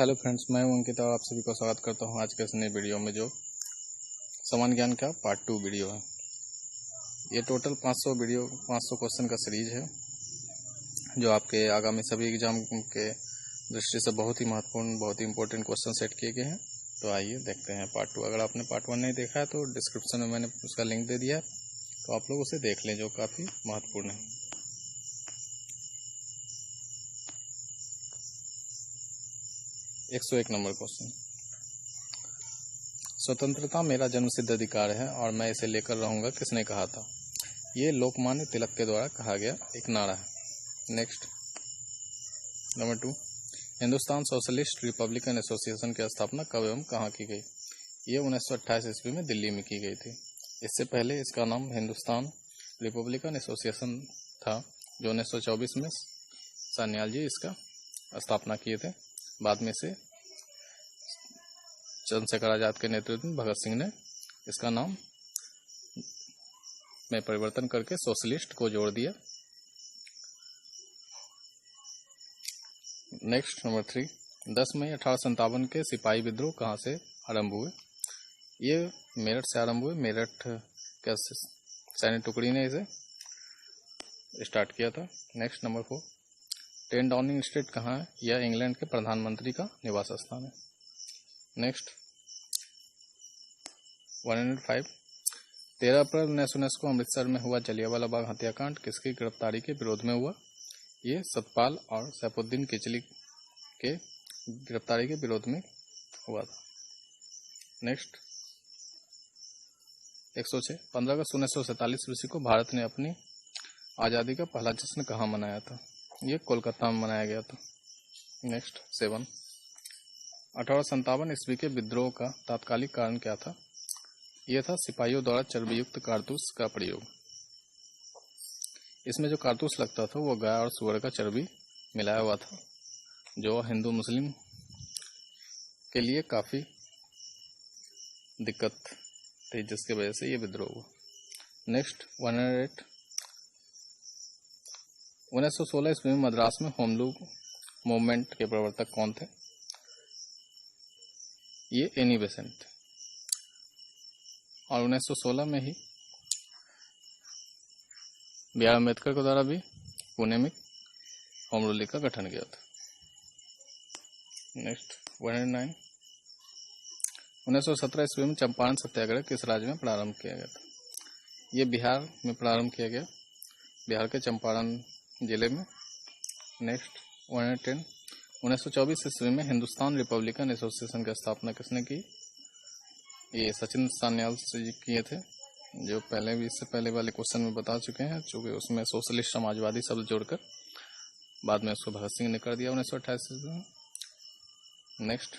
Hello friends, मैं हूं अंकित और आप सभी को स्वागत करता हूं आज के इस नए वीडियो में जो सामान्य ज्ञान का पार्ट 2 वीडियो है। ये टोटल 500 क्वेश्चन का सीरीज है जो आपके आगामी सभी एग्जाम के दृष्टि से बहुत ही महत्वपूर्ण, बहुत ही इंपॉर्टेंट क्वेश्चन सेट किए गए हैं। तो आइए देखते हैं पार्ट 2। अगर आपने पार्ट 1 नहीं देखा है तो डिस्क्रिप्शन में मैंने उसका लिंक दे दिया है, तो आप लोग उसे देख लें, जो काफ़ी महत्वपूर्ण है। एक 101 नंबर क्वेश्चन। स्वतंत्रता मेरा जन्मसिद्ध अधिकार है और मैं इसे लेकर रहूंगा, किसने कहा था? ये लोकमान्य तिलक के द्वारा कहा गया एक नारा है। Next number 2, Hindustan socialist Republican association की स्थापना कब एवं कहाँ की गई? ये 1928 ईस्वी में दिल्ली में की गई थी। इससे पहले इसका नाम हिंदुस्तान रिपब्लिकन एसोसिएशन था, जो 1924 में सान्याल जी इसका स्थापना किए थे। बाद में से चंद्रशेखर आजाद के नेतृत्व में भगत सिंह ने इसका नाम में परिवर्तन करके सोशलिस्ट को जोड़ दिया। नेक्स्ट नंबर 3, 10 मई 1857 के सिपाही विद्रोह कहाँ से आरंभ हुए? ये मेरठ से आरंभ हुए। मेरठ के सैन्य टुकड़ी ने इसे स्टार्ट किया था। नेक्स्ट नंबर 4, 10 डाउनिंग स्ट्रीट कहाँ है? यह इंग्लैंड के प्रधानमंत्री का निवास स्थान है। नेक्स्ट 105, 13 अप्रैल 1919 को अमृतसर में हुआ जलियांवाला बाग हत्याकांड किसकी गिरफ्तारी के विरोध में हुआ? ये सतपाल और सैफुद्दीन किचली के गिरफ्तारी के विरोध में हुआ था। नेक्स्ट 106, 15 अगस्त 1947 ईस्वी को भारत ने अपनी आज़ादी का पहला जश्न कहाँ मनाया था? ये कोलकाता में मनाया गया था। नेक्स्ट 7, 1857 ईस्वी के विद्रोह का तात्कालिक कारण क्या था? यह था सिपाहियों द्वारा चर्बीयुक्त कारतूस का प्रयोग। इसमें जो कारतूस लगता था वो गाय और सूअर का चर्बी मिलाया हुआ था, जो हिंदू मुस्लिम के लिए काफ़ी दिक्कत थी, जिसकी वजह से ये विद्रोह हुआ। नेक्स्ट 108, 1916 ईस्वी में मद्रास में होम रूल मूवमेंट के प्रवर्तक कौन थे? ये एनी बेसेंट थे। और 1916 में ही B.R. अम्बेडकर के द्वारा भी पुणे में होम रूल का गठन किया था। नेक्स्ट 109, 1917 ईस्वी में चंपारण सत्याग्रह किस राज्य में प्रारंभ किया गया था? ये बिहार में प्रारंभ किया गया, बिहार के चंपारण जिले में। नेक्स्ट 110, 1924 ईस्वी में हिंदुस्तान रिपब्लिकन एसोसिएशन की स्थापना किसने की? ये सचिन सान्याल जी किए थे, जो पहले भी इससे पहले वाले क्वेश्चन में बता चुके हैं, चूँकि उसमें सोशलिस्ट समाजवादी शब्द जोड़कर बाद में उसको भगत सिंह ने कर दिया 1928 ईस्वी में। नेक्स्ट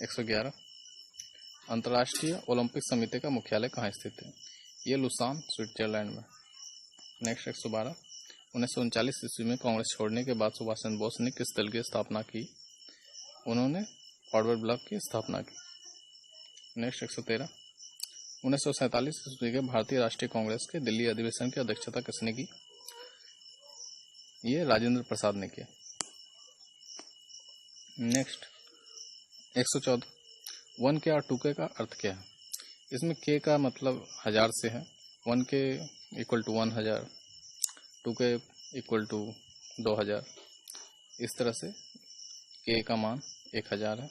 111, अंतर्राष्ट्रीय ओलंपिक समिति का मुख्यालय कहाँ स्थित है? ये लुसान स्विट्जरलैंड में। नेक्स्ट 112, 1939 ईस्वी में कांग्रेस छोड़ने के बाद सुभाष चंद्र बोस ने किस दल की स्थापना की? उन्होंने फॉरवर्ड ब्लॉक की स्थापना की। नेक्स्ट 113, 1947 ईस्वी के भारतीय राष्ट्रीय कांग्रेस के दिल्ली अधिवेशन की अध्यक्षता किसने की? ये राजेंद्र प्रसाद ने किया। नेक्स्ट 114, 1K और 2K का अर्थ क्या है? इसमें K का मतलब 1000 से है, 1K equal to 1000, 2K equal to 2000। इस तरह से K का मान 1000 है,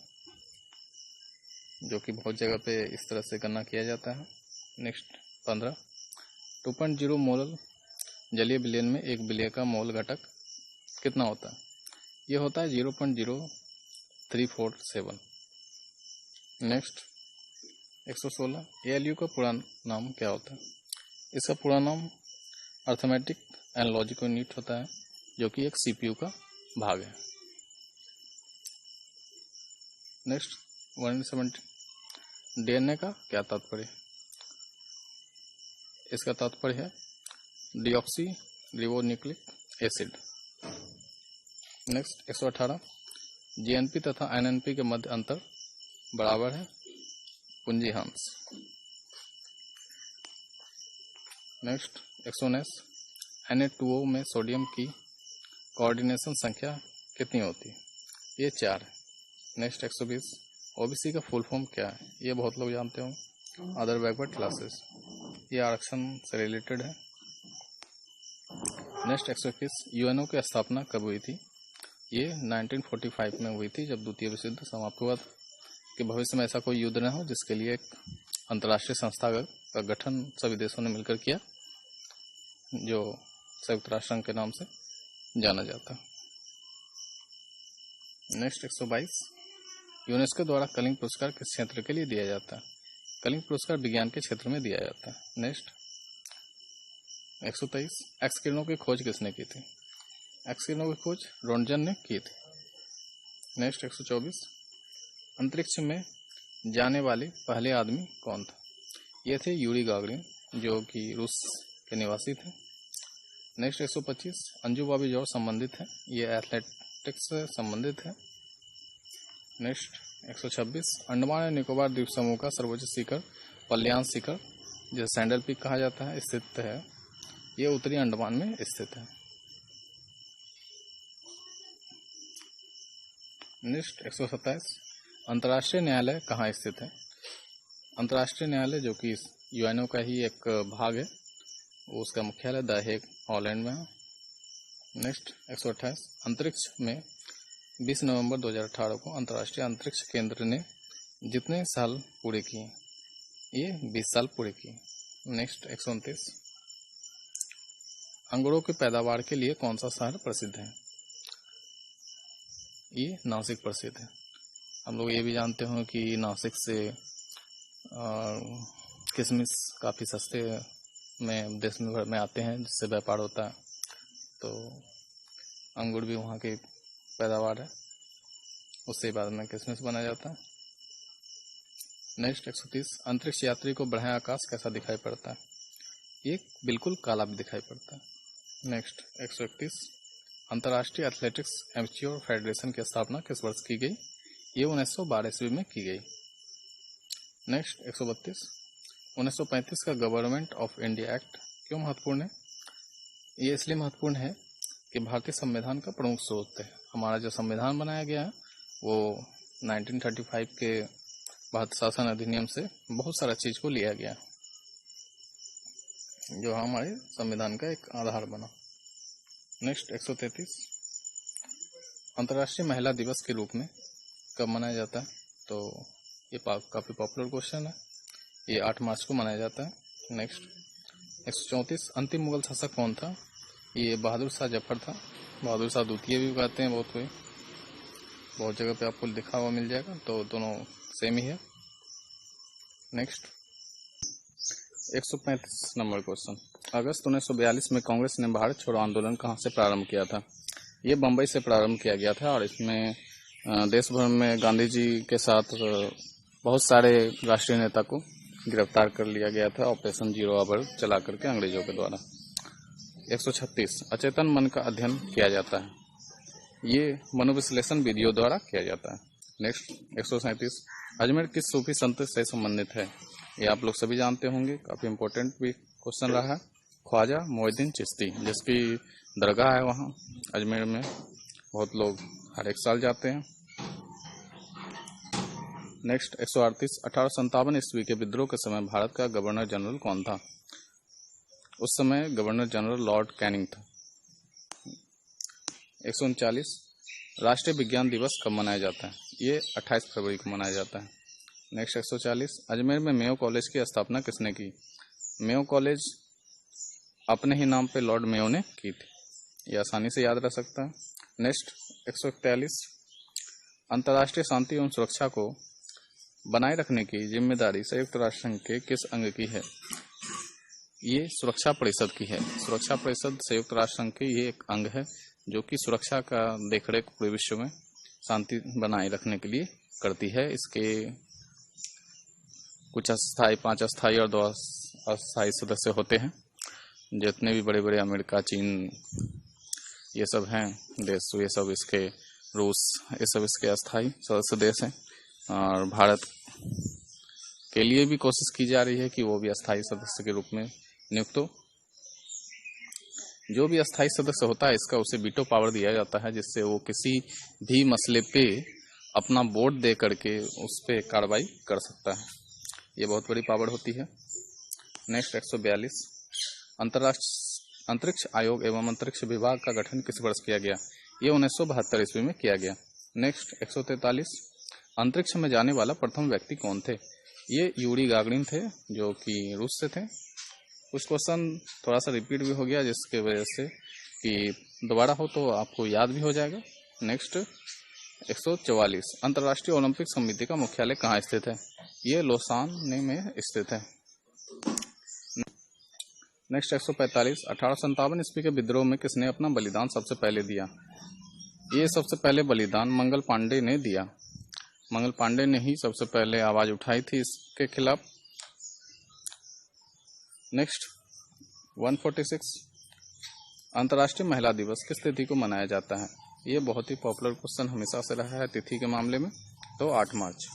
जो कि बहुत जगह पे इस तरह से गणना किया जाता है। नेक्स्ट 15, 2.0 मोल जलीय विलयन में एक विलय का मोल घटक कितना होता है? ये होता है 0.0347। नेक्स्ट 116, ALU का पूरा नाम क्या होता है? इसका पूरा नाम अर्थमेटिक एंड लॉजिक यूनिट होता है, जो कि एक CPU का भाग है। नेक्स्ट 170, DNA का क्या तात्पर्य है? इसका तात्पर्य है deoxy ribonucleic acid. Next 118, GNP तथा NNP के मध्य अंतर बराबर है पुंजीहांश। नेक्स्ट 119, Na2O में सोडियम की कोऑर्डिनेशन संख्या कितनी होती है? ये 4 है। नेक्स्ट 120 ओबीसी का फुल फॉर्म क्या है, ये बहुत लोग जानते होंगे, अदर बैकवर्ड क्लासेस, ये आरक्षण से रिलेटेड है। नेक्स्ट 121 यूएनओ की स्थापना कब हुई थी, ये 1945 में हुई थी, जब द्वितीय विश्व युद्ध समाप्त हुआ था कि भविष्य में ऐसा कोई युद्ध न हो, जिसके लिए एक अंतर्राष्ट्रीय संस्था का गठन सभी देशों ने मिलकर किया, जो संयुक्त राष्ट्र संघ के नाम से जाना जाता है। नेक्स्ट 122 यूनेस्को द्वारा कलिंग पुरस्कार किस क्षेत्र के लिए दिया जाता है, कलिंग पुरस्कार विज्ञान के क्षेत्र में दिया जाता है। नेक्स्ट 123 एक्स किरणों की खोज किसने की थी, एक्स किरणों की खोज रोन्टगन ने की थी। नेक्स्ट 124 अंतरिक्ष में जाने वाले पहले आदमी कौन था, ये थे यूरी गागरिन, जो कि रूस के निवासी थे। नेक्स्ट 125 अंजू बॉबी जॉर्ज संबंधित है, ये एथलेटिक्स से संबंधित है। नेक्स्ट 126 अंडमान और निकोबार द्वीप समूह का सर्वोच्च शिखर पल्यान शिखर, जिसे सैंडल पीक कहा जाता है, स्थित है, ये उत्तरी अंडमान में स्थित है। नेक्स्ट 127 अंतर्राष्ट्रीय न्यायालय कहाँ स्थित है, अंतर्राष्ट्रीय न्यायालय जो कि यूएनओ का ही एक भाग है, उसका मुख्यालय द हेग हॉलैंड में है। नेक्स्ट 128 अंतरिक्ष में 20 नवंबर 2018 को अंतर्राष्ट्रीय अंतरिक्ष केंद्र ने जितने साल पूरे किए, ये 20 साल पूरे किए। नेक्स्ट 129 अंगूरों की पैदावार के लिए कौन सा शहर प्रसिद्ध है, ये नासिक प्रसिद्ध है। हम लोग ये भी जानते हो कि नासिक से किशमिश काफ़ी सस्ते में देश में भर में आते हैं, जिससे व्यापार होता है, तो अंगूर भी वहाँ की पैदावार है, उससे बाद में किशमिश बना जाता है। नेक्स्ट 130 अंतरिक्ष यात्री को बढ़िया आकाश कैसा दिखाई पड़ता है, ये बिल्कुल काला भी दिखाई पड़ता है। नेक्स्ट 131 अंतर्राष्ट्रीय एथलेटिक्स एमेच्योर फेडरेशन की स्थापना किस वर्ष की गई, ये 1912 ईस्वी में की गई। नेक्स्ट 132 1935 का गवर्नमेंट ऑफ इंडिया एक्ट क्यों महत्वपूर्ण है, ये इसलिए महत्वपूर्ण है कि भारतीय संविधान का प्रमुख स्रोत है। हमारा जो संविधान बनाया गया है वो 1935 के भारत शासन अधिनियम से बहुत सारा चीज को लिया गया, जो हमारे संविधान का एक आधार बना। नेक्स्ट 133 अंतर्राष्ट्रीय महिला दिवस के रूप में कब मनाया जाता है, तो ये काफी पॉपुलर क्वेश्चन है, ये 8 मार्च को मनाया जाता है। नेक्स्ट 134 अंतिम मुगल शासक कौन था, ये बहादुर शाह जफर था, बहादुर शाह द्वितीय भी कहते हैं बहुत जगह पे आपको लिखा हुआ मिल जाएगा, तो दोनों सेम ही है। नेक्स्ट 135 नंबर क्वेश्चन अगस्त 1942 में कांग्रेस ने भारत छोड़ो आंदोलन कहाँ से प्रारंभ किया था, ये बम्बई से प्रारंभ किया गया था, और इसमें देश भर में गांधी जी के साथ बहुत सारे राष्ट्रीय नेता को गिरफ्तार कर लिया गया था, ऑपरेशन जीरो आवर चला करके अंग्रेजों के द्वारा। 136 अचेतन मन का अध्ययन किया जाता है, ये मनोविश्लेषण विधियों द्वारा किया जाता है। नेक्स्ट 137 अजमेर किस सूफी संत से संबंधित है, ये आप लोग सभी जानते होंगे, काफी इंपॉर्टेंट भी क्वेश्चन रहा है, ख्वाजा मोइनुद्दीन चिश्ती, जिसकी दरगाह है वहाँ अजमेर में, बहुत लोग हर एक साल जाते हैं। नेक्स्ट 138 1857 ईस्वी के विद्रोह के समय भारत का गवर्नर जनरल कौन था, उस समय गवर्नर जनरल लॉर्ड कैनिंग था। 139 राष्ट्रीय विज्ञान दिवस कब मनाया जाता है, ये 28 फरवरी को मनाया जाता है। नेक्स्ट 140 अजमेर में मेयो कॉलेज की स्थापना किसने की, मेयो कॉलेज अपने ही नाम पे लॉर्ड मेयो ने की थी, ये आसानी से याद रह सकता है। नेक्स्ट 141 अंतर्राष्ट्रीय शांति एवं सुरक्षा को बनाए रखने की जिम्मेदारी संयुक्त राष्ट्र संघ के किस अंग की है, ये सुरक्षा परिषद की है। सुरक्षा परिषद संयुक्त राष्ट्र संघ की ये एक अंग है जो कि सुरक्षा का देखरेख पूरे विश्व में शांति बनाए रखने के लिए करती है। इसके कुछ अस्थायी 5 अस्थायी और 2 अस्थायी सदस्य होते हैं। जितने भी बड़े बड़े अमेरिका, चीन, ये सब हैं देश, ये सब इसके, रूस, ये सब इसके अस्थायी सदस्य देश हैं, और भारत के लिए भी कोशिश की जा रही है कि वो भी अस्थायी सदस्य के रूप में नियुक्त हो। जो भी अस्थायी सदस्य होता है इसका उसे वीटो पावर दिया जाता है, जिससे वो किसी भी मसले पे अपना वोट दे करके उस पर कार्रवाई कर सकता है। ये बहुत बड़ी पावर होती है। नेक्स्ट 142 अंतर्राष्ट्रीय अंतरिक्ष आयोग एवं अंतरिक्ष विभाग का गठन किस वर्ष किया गया? ये 1972 ईस्वी में किया गया। नेक्स्ट 143 अंतरिक्ष में जाने वाला प्रथम व्यक्ति कौन थे? ये यूरी गागरिन थे, जो कि रूस से थे। कुछ क्वेश्चन थोड़ा सा रिपीट भी हो गया, जिसके वजह से कि दोबारा हो तो आपको याद भी हो जाएगा। नेक्स्ट 144 अंतर्राष्ट्रीय ओलंपिक समिति का मुख्यालय कहाँ स्थित है? ये लोसान में स्थित है। नेक्स्ट 145 1857 ईस्वी के विद्रोह में किसने अपना बलिदान सबसे पहले दिया? ये सबसे पहले बलिदान मंगल पांडे ने दिया। मंगल पांडे ने ही सबसे पहले आवाज उठाई थी इसके खिलाफ। नेक्स्ट 146 अंतर्राष्ट्रीय महिला दिवस किस तिथि को मनाया जाता है? ये बहुत ही पॉपुलर क्वेश्चन हमेशा से रहा है तिथि के मामले में, तो 8 मार्च।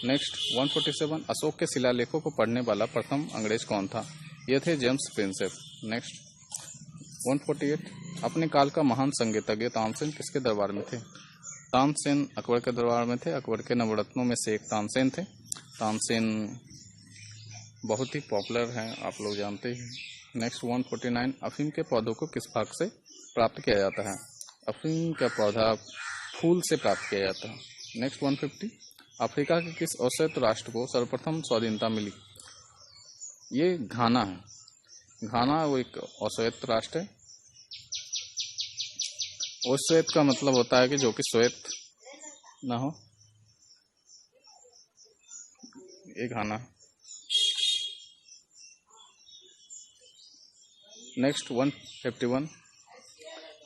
नेक्स्ट 147 अशोक के शिलालेखों को पढ़ने वाला प्रथम अंग्रेज कौन था? ये थे जेम्स प्रिंसेप। नेक्स्ट 148 अपने काल का महान संगीतज्ञ तानसेन किसके दरबार में थे? तानसेन अकबर के दरबार में थे। अकबर के नवरत्नों में से एक तानसेन थे। तानसेन बहुत ही पॉपुलर हैं, आप लोग जानते हैं। नेक्स्ट 149 अफीम के पौधों को किस भाग से प्राप्त किया जाता है? अफीम का पौधा फूल से प्राप्त किया जाता है। नेक्स्ट 150 अफ्रीका के किस औसत राष्ट्र को सर्वप्रथम स्वाधीनता मिली? ये घाना है। घाना वो एक औसत राष्ट्र है। औसत का मतलब होता है कि जो कि श्वेत ना हो, ये घाना। नेक्स्ट 151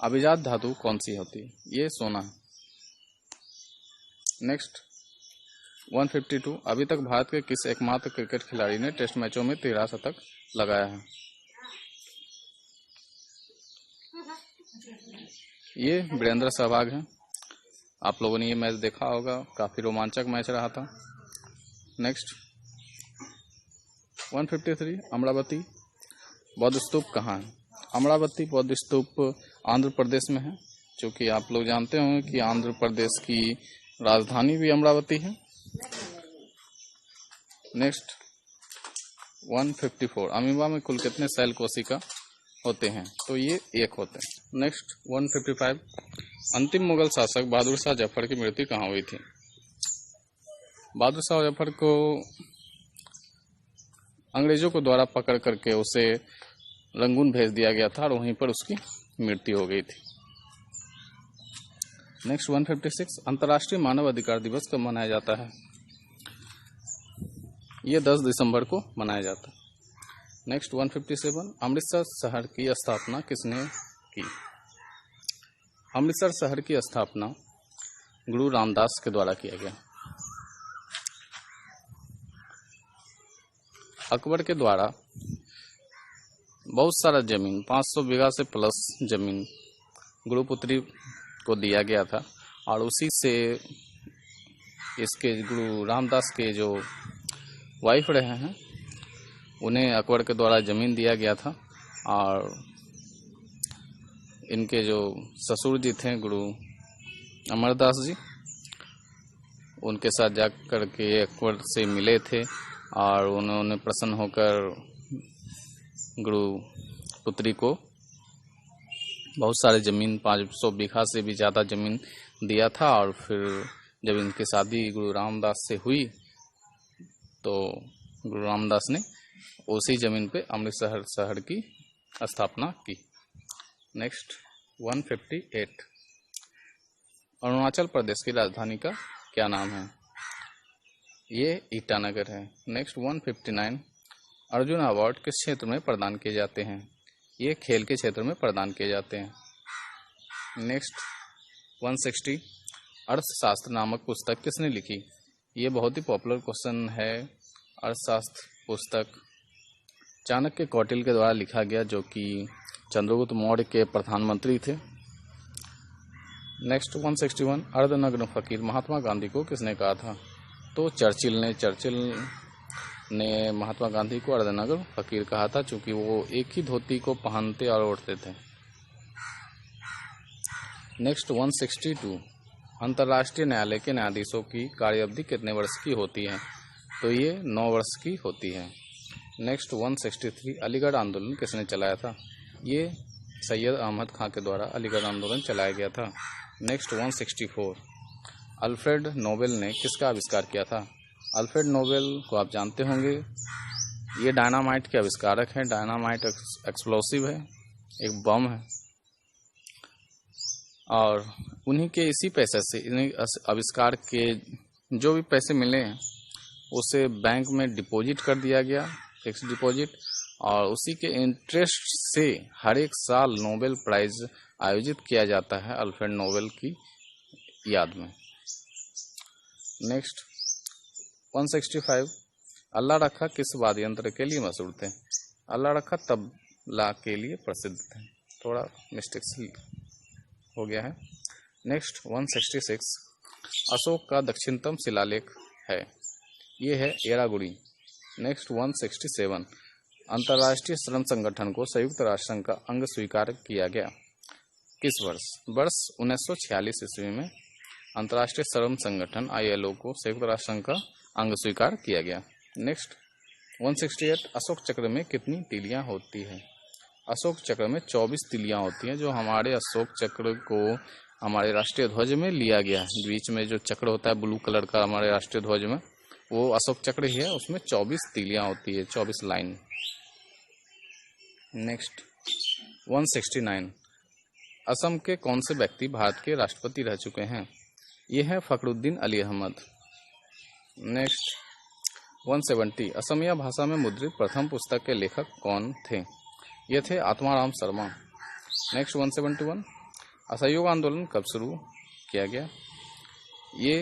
अभिजात धातु कौन सी होती है? ये सोना है। नेक्स्ट 152 अभी तक भारत के किस एकमात्र क्रिकेट खिलाड़ी ने टेस्ट मैचों में 13 शतक लगाया है? ये वीरेंद्र सहवाग हैं। आप लोगों ने ये मैच देखा होगा, काफी रोमांचक मैच रहा था। नेक्स्ट 153 अमरावती बौद्ध स्तूप कहाँ है? अमरावती बौद्ध स्तूप आंध्र प्रदेश में है, जो कि आप लोग जानते होंगे कि आंध्र प्रदेश की राजधानी भी अमरावती है। नेक्स्ट 154 अमीबा में कुल कितने सेल कोशिका होते हैं? तो ये 1 होते हैं। नेक्स्ट 155 अंतिम मुगल शासक बहादुर शाह जफर की मृत्यु कहाँ हुई थी? बहादुर शाह जफर को अंग्रेजों को द्वारा पकड़ करके उसे रंगून भेज दिया गया था और वहीं पर उसकी मृत्यु हो गई थी। नेक्स्ट 156 अंतर्राष्ट्रीय मानव अधिकार दिवस कब मनाया जाता है? ये 10 दिसंबर को मनाया जाता है। नेक्स्ट 157 अमृतसर शहर की स्थापना किसने की? अमृतसर शहर की स्थापना गुरु रामदास के द्वारा किया गया। अकबर के द्वारा बहुत सारा जमीन 500 बीघा से प्लस जमीन गुरुपुत्री को दिया गया था, और उसी से इसके गुरु रामदास के जो वाइफ रहे हैं उन्हें अकबर के द्वारा जमीन दिया गया था, और इनके जो ससुर जी थे गुरु अमरदास जी, उनके साथ जा कर के अकबर से मिले थे और उन्होंने प्रसन्न होकर गुरु पुत्री को बहुत सारे ज़मीन 500 बीघा से भी ज़्यादा ज़मीन दिया था। और फिर जब इनकी शादी गुरु रामदास से हुई तो गुरु रामदास ने उसी ज़मीन पे अमृतसर शहर की स्थापना की। नेक्स्ट 158 अरुणाचल प्रदेश की राजधानी का क्या नाम है? ये ईटानगर है। नेक्स्ट 159 अर्जुन अवार्ड किस क्षेत्र में प्रदान किए जाते हैं? ये खेल के क्षेत्र में प्रदान किए जाते हैं। नेक्स्ट 160 अर्थशास्त्र नामक पुस्तक किसने लिखी? ये बहुत ही पॉपुलर क्वेश्चन है। अर्थशास्त्र पुस्तक चाणक्य कौटिल्य के द्वारा लिखा गया, जो कि चंद्रगुप्त मौर्य के प्रधानमंत्री थे। नेक्स्ट 161 अर्धनग्न फकीर महात्मा गांधी को किसने कहा था? तो चर्चिल ने महात्मा गांधी को अर्धनग्न फकीर कहा था, क्योंकि वो एक ही धोती को पहनते और ओढ़ते थे। नेक्स्ट 162 अंतर्राष्ट्रीय न्यायालय के न्यायाधीशों की कार्य अवधि कितने वर्ष की होती है? तो ये 9 वर्ष की होती है। नेक्स्ट 163, अलीगढ़ आंदोलन किसने चलाया था? ये सैयद अहमद खां के द्वारा अलीगढ़ आंदोलन चलाया गया था। नेक्स्ट 164, अल्फ्रेड नोबेल ने किसका आविष्कार किया था? अल्फ्रेड नोबेल को आप जानते होंगे, ये डायनामाइट के आविष्कारक हैं। डायनामाइट एक्सप्लोसिव है, एक बम है, और उन्हीं के इसी पैसे से, इन्हीं आविष्कार के जो भी पैसे मिले हैं उसे बैंक में डिपॉजिट कर दिया गया, फिक्स डिपॉजिट, और उसी के इंटरेस्ट से हर एक साल नोबेल प्राइज आयोजित किया जाता है अल्फ्रेड नोबेल की याद में। नेक्स्ट 165, अल्लाह रखा किस वाद्य यंत्र के लिए मशहूर थे? अल्लाह रखा तबला के लिए प्रसिद्ध थे। थोड़ा मिस्टेक हो गया है। नेक्स्ट 166, अशोक का दक्षिणतम शिलालेख है, ये है एरागुड़ी। नेक्स्ट 167, अंतर्राष्ट्रीय श्रम संगठन को संयुक्त राष्ट्र संघ का अंग स्वीकार किया गया किस वर्ष? वर्ष 1946 ईस्वी में अंतर्राष्ट्रीय श्रम संगठन ILO को संयुक्त राष्ट्र संघ का अंग स्वीकार किया गया। नेक्स्ट 168, अशोक चक्र में कितनी तीलियां होती है? अशोक चक्र में 24 तीलियां होती हैं, जो हमारे अशोक चक्र को हमारे राष्ट्रीय ध्वज में लिया गया है। बीच में जो चक्र होता है ब्लू कलर का हमारे राष्ट्रीय ध्वज में, वो अशोक चक्र ही है, उसमें 24 तीलियां होती है, 24 लाइन। नेक्स्ट 169, असम के कौन से व्यक्ति भारत के राष्ट्रपति रह चुके हैं? ये है फखरुद्दीन अली अहमद। नेक्स्ट 170, असमिया भाषा में मुद्रित प्रथम पुस्तक के लेखक कौन थे? ये थे आत्माराम शर्मा। नेक्स्ट 171, असहयोग आंदोलन कब शुरू किया गया? ये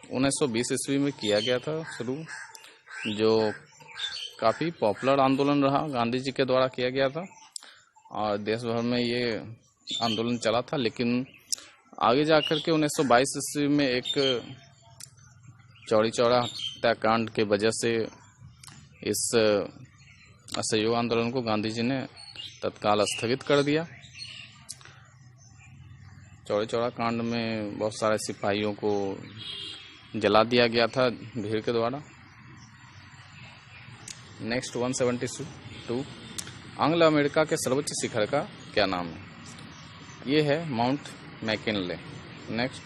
1920 ईस्वी में किया गया था शुरू, जो काफ़ी पॉपुलर आंदोलन रहा, गांधी जी के द्वारा किया गया था और देश भर में ये आंदोलन चला था। लेकिन आगे जाकर के 1922 ईस्वी में एक चौरी चौरा हत्याकांड के वजह से इस असहयोग आंदोलन को गांधी जी ने तत्काल स्थगित कर दिया। चौरी चौरा कांड में बहुत सारे सिपाहियों को जला दिया गया था भीड़ के द्वारा। नेक्स्ट 172, एंग्लो अमेरिका के सर्वोच्च शिखर का क्या नाम है? ये है माउंट मैकिनले। नेक्स्ट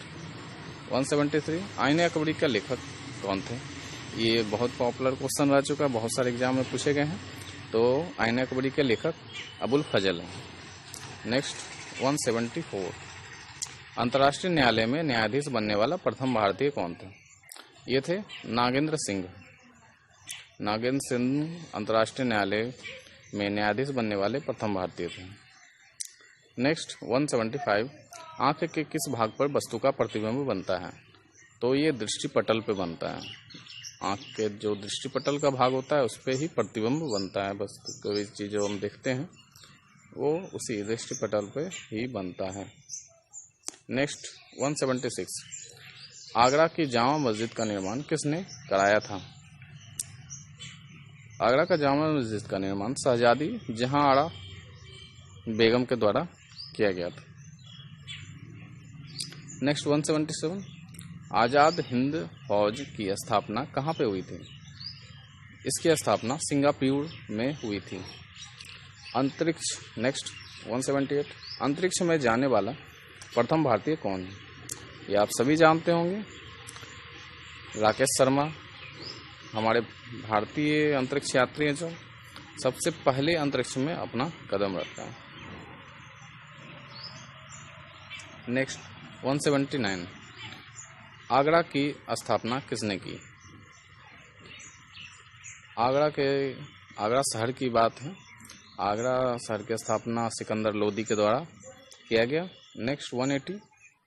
173, आईने अकबरी का लेखक कौन थे? ये बहुत पॉपुलर क्वेश्चन रह चुका है, बहुत सारे एग्जाम में पूछे गए हैं। तो आईने अकबरी के लेखक अबुल फजल हैं। नेक्स्ट 174, अंतर्राष्ट्रीय न्यायालय में न्यायाधीश बनने वाला प्रथम भारतीय कौन था? ये थे नागेंद्र सिंह। नागेंद्र सिंह अंतर्राष्ट्रीय न्यायालय में न्यायाधीश बनने वाले प्रथम भारतीय थे। नेक्स्ट 175, आंख के किस भाग पर वस्तु का प्रतिबिंब बनता है? तो ये दृष्टिपटल पे बनता है। आंख के जो दृष्टिपटल का भाग होता है उस पर ही प्रतिबिंब बनता है। वस्तु कोई चीज़ जो हम देखते हैं वो उसी दृष्टिपटल पे ही बनता है। नेक्स्ट 176, आगरा की जामा मस्जिद का निर्माण किसने कराया था? आगरा का जामा मस्जिद का निर्माण शहजादी जहां आरा बेगम के द्वारा किया गया था। नेक्स्ट 177, आज़ाद हिंद फौज की स्थापना कहाँ पे हुई थी? इसकी स्थापना सिंगापुर में हुई थी। अंतरिक्ष, नेक्स्ट 178, अंतरिक्ष में जाने वाला प्रथम भारतीय कौन है? ये आप सभी जानते होंगे, राकेश शर्मा हमारे भारतीय अंतरिक्ष यात्री हैं जो सबसे पहले अंतरिक्ष में अपना कदम रखा है। नेक्स्ट 179, आगरा की स्थापना किसने की? आगरा शहर की बात है। आगरा शहर की स्थापना सिकंदर लोदी के द्वारा किया गया। नेक्स्ट 180,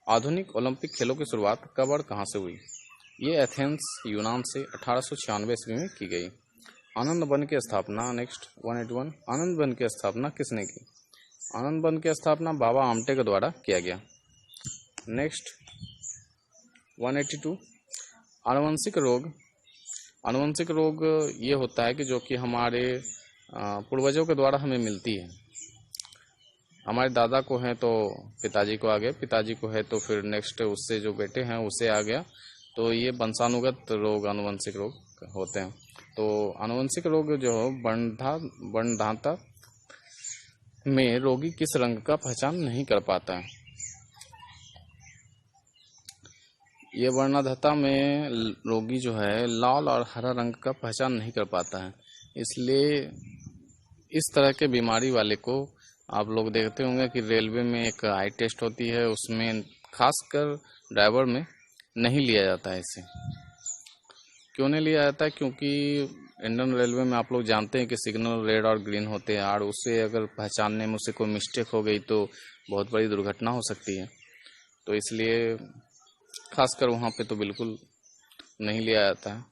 आधुनिक ओलंपिक खेलों की शुरुआत कब और कहाँ से हुई? ये एथेंस यूनान से 1896 ईस्वी में की गई। आनंद वन की स्थापना, नेक्स्ट 181, आनंद वन की स्थापना किसने की? आनंद वन की स्थापना बाबा आमटे के द्वारा किया गया। नेक्स्ट 182, आनुवंशिक रोग। आनुवंशिक रोग ये होता है कि जो कि हमारे पूर्वजों के द्वारा हमें मिलती है। हमारे दादा को है तो पिताजी को आ गया, पिताजी को है तो फिर नेक्स्ट उससे जो बेटे हैं उसे आ गया। तो ये वंशानुगत रोग, आनुवंशिक रोग होते हैं। तो आनुवंशिक रोग जो वर्णधाता में रोगी किस रंग का पहचान नहीं कर पाता है। ये वर्णधाता में रोगी जो है लाल और हरा रंग का पहचान नहीं कर पाता है। इसलिए इस तरह के बीमारी वाले को आप लोग देखते होंगे कि रेलवे में एक आई टेस्ट होती है, उसमें खासकर ड्राइवर में नहीं लिया जाता है। इसे क्यों नहीं लिया जाता है? क्योंकि इंडियन रेलवे में आप लोग जानते हैं कि सिग्नल रेड और ग्रीन होते हैं, और उसे अगर पहचानने में उसे कोई मिस्टेक हो गई तो बहुत बड़ी दुर्घटना हो सकती है। तो इसलिए खासकर वहाँ पे तो बिल्कुल नहीं लिया जाता है।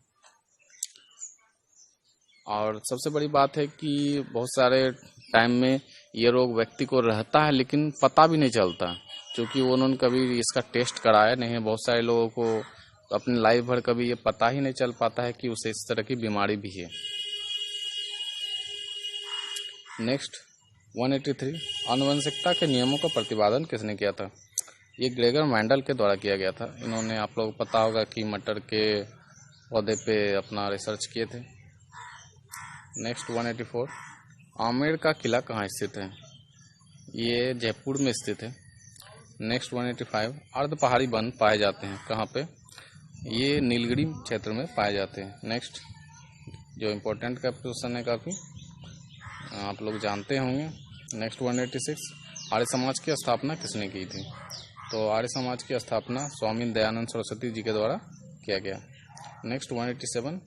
और सबसे बड़ी बात है कि बहुत सारे टाइम में ये रोग व्यक्ति को रहता है लेकिन पता भी नहीं चलता, क्योंकि उन्होंने कभी इसका टेस्ट कराया नहीं है। बहुत सारे लोगों को अपनी लाइफ भर कभी ये पता ही नहीं चल पाता है कि उसे इस तरह की बीमारी भी है। नेक्स्ट 183, आनुवंशिकता के नियमों का प्रतिपादन किसने किया था? ये ग्रेगर मेंडल के द्वारा किया गया था। इन्होंने, आप लोग पता होगा कि मटर के पौधे पे अपना रिसर्च किए थे। नेक्स्ट 184, आमेर का किला कहाँ स्थित है? ये जयपुर में स्थित है। नेक्स्ट 185, अर्ध पहाड़ी वन पाए जाते हैं कहाँ पे? ये नीलगिरी क्षेत्र में पाए जाते हैं। नेक्स्ट जो इम्पोर्टेंट का क्वेश्चन है, काफ़ी आप लोग जानते होंगे। नेक्स्ट 186, आर्य समाज की स्थापना किसने की थी? तो आर्य समाज की स्थापना स्वामी दयानंद सरस्वती जी के द्वारा किया गया। नेक्स्ट 187,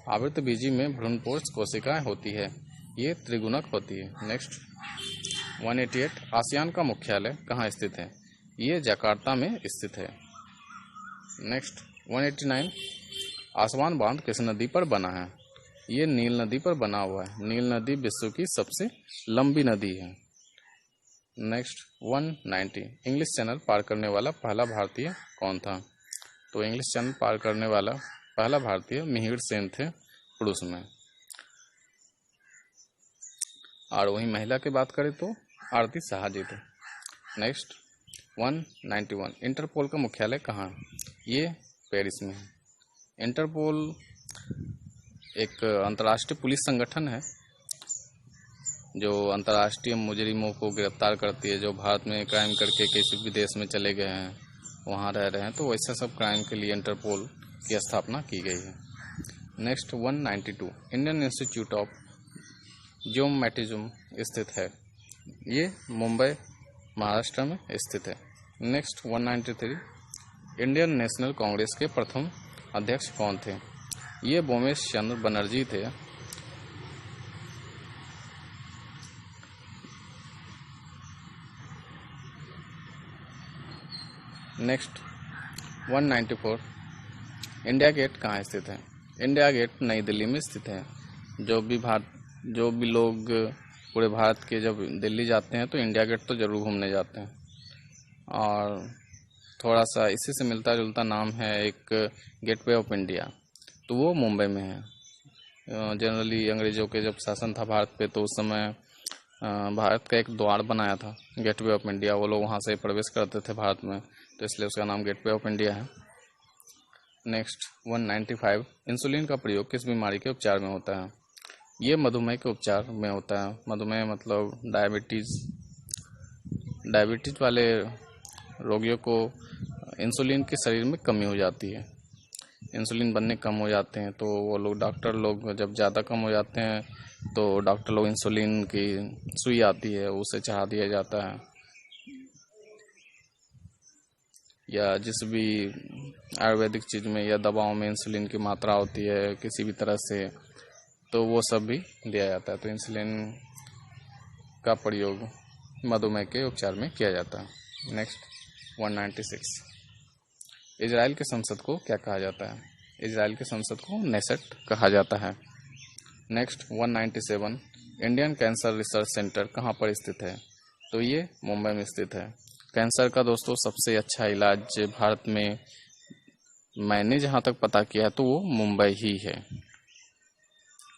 आवृत बीजी में भ्रूणपोष कोशिकाएं होती है, ये त्रिगुणक होती है। नेक्स्ट 188, आसियान का मुख्यालय कहाँ स्थित है? ये जकार्ता में स्थित है। नेक्स्ट 189, आसवान बांध किस नदी पर बना है? ये नील नदी पर बना हुआ है। नील नदी विश्व की सबसे लंबी नदी है। नेक्स्ट 190, इंग्लिश चैनल पार करने वाला पहला भारतीय कौन था? तो इंग्लिश चैनल पार करने वाला पहला भारतीय मिहिर सेन थे पुरुष में। और वहीं महिला की बात करें तो आरती शाह जी थे। नेक्स्ट 191, इंटरपोल का मुख्यालय कहाँ है? ये पेरिस में है। इंटरपोल एक अंतर्राष्ट्रीय पुलिस संगठन है जो अंतर्राष्ट्रीय मुजरिमों को गिरफ्तार करती है, जो भारत में क्राइम करके किसी भी देश में चले गए हैं, वहाँ रह रहे हैं, तो वैसे सब क्राइम के लिए इंटरपोल की स्थापना की गई है। नेक्स्ट 192, इंडियन इंस्टीट्यूट ऑफ ज्योमेट्रिज्म स्थित है। ये मुंबई महाराष्ट्र में स्थित है। नेक्स्ट 193, इंडियन नेशनल कांग्रेस के प्रथम अध्यक्ष कौन थे? ये बोमेश चंद्र बनर्जी थे। नेक्स्ट 194, इंडिया गेट कहाँ स्थित है? इंडिया गेट नई दिल्ली में स्थित है। जो भी लोग पूरे भारत के जब दिल्ली जाते हैं तो इंडिया गेट तो ज़रूर घूमने जाते हैं। और थोड़ा सा इसी से मिलता जुलता नाम है एक गेटवे ऑफ इंडिया, तो वो मुंबई में है। जनरली अंग्रेज़ों के जब शासन था भारत पे, तो उस समय भारत का एक द्वार बनाया था गेटवे ऑफ इंडिया। वो लोग वहाँ से प्रवेश करते थे भारत में, तो इसलिए उसका नाम गेटवे ऑफ इंडिया है। नेक्स्ट 195, इंसुलिन का प्रयोग किस बीमारी के उपचार में होता है? ये मधुमेह के उपचार में होता है। मधुमेह मतलब डायबिटीज़ वाले रोगियों को इंसुलिन के शरीर में कमी हो जाती है, इंसुलिन बनने कम हो जाते हैं, तो वो लोग, डॉक्टर लोग जब ज़्यादा कम हो जाते हैं तो डॉक्टर लोग इंसुलिन की सुई आती है उसे चढ़ा दिया जाता है, या जिस भी आयुर्वेदिक चीज़ में या दवाओं में इंसुलिन की मात्रा होती है किसी भी तरह से, तो वो सब भी दिया जाता है। तो इंसुलिन का प्रयोग मधुमेह के उपचार में किया जाता है। नेक्स्ट 196, इजराइल के संसद को क्या कहा जाता है? इजराइल के संसद को नेसेट कहा जाता है। Next 197, Indian cancer research centre कहाँ पर स्थित है? तो ये मुंबई में स्थित है। कैंसर का दोस्तों सबसे अच्छा इलाज भारत में मैंने जहाँ तक पता किया तो वो मुंबई ही है।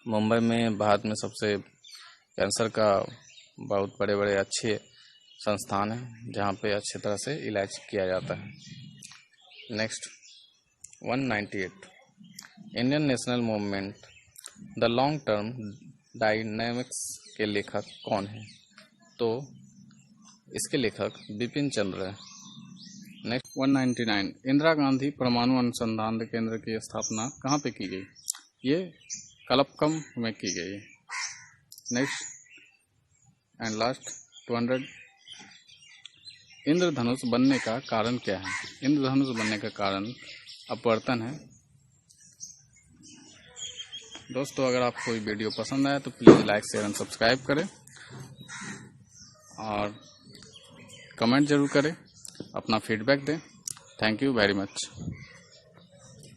मुंबई में भारत में सबसे कैंसर का बहुत बड़े बड़े अच्छे संस्थान है जहाँ पे अच्छी तरह से इलाज किया जाता है। Next 198 Indian national movement the long term dynamics के लेखक कौन है? तो इसके लेखक बिपिन चंद्र है। नेक्स्ट 199 इंदिरा गांधी परमाणु अनुसंधान केंद्र की स्थापना कहाँ पे की गई? ये कलपकम में की गई। नेक्स्ट एंड लास्ट 200 इंद्रधनुष बनने का कारण क्या है? इंद्रधनुष बनने का कारण अपवर्तन है। दोस्तों, अगर आपको ये वीडियो पसंद आया तो please like share and subscribe करें और कमेंट जरूर करें, अपना फीडबैक दें। Thank you very much.